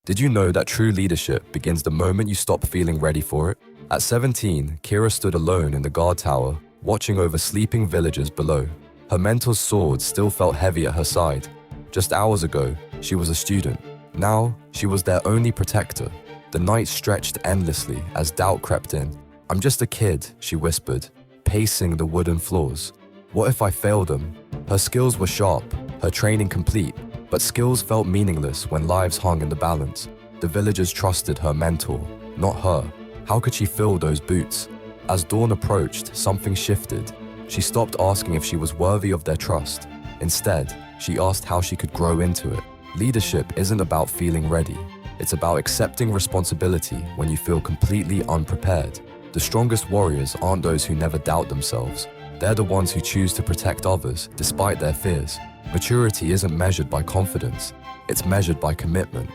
Did you know that true leadership begins the moment you stop feeling ready for it? At 17, Kira stood alone in the guard tower, watching over sleeping villagers below. Her mentor's sword still felt heavy at her side. Just hours ago, she was a student. Now, she was their only protector. The night stretched endlessly as doubt crept in. "I'm just a kid," she whispered, pacing the wooden floors. "What if I fail them?" Her skills were sharp, her training complete, but skills felt meaningless when lives hung in the balance. The villagers trusted her mentor, not her. How could she fill those boots? As dawn approached, something shifted. She stopped asking if she was worthy of their trust. Instead, she asked how she could grow into it. Leadership isn't about feeling ready. It's about accepting responsibility when you feel completely unprepared. The strongest warriors aren't those who never doubt themselves. They're the ones who choose to protect others despite their fears. Maturity isn't measured by confidence. It's measured by commitment.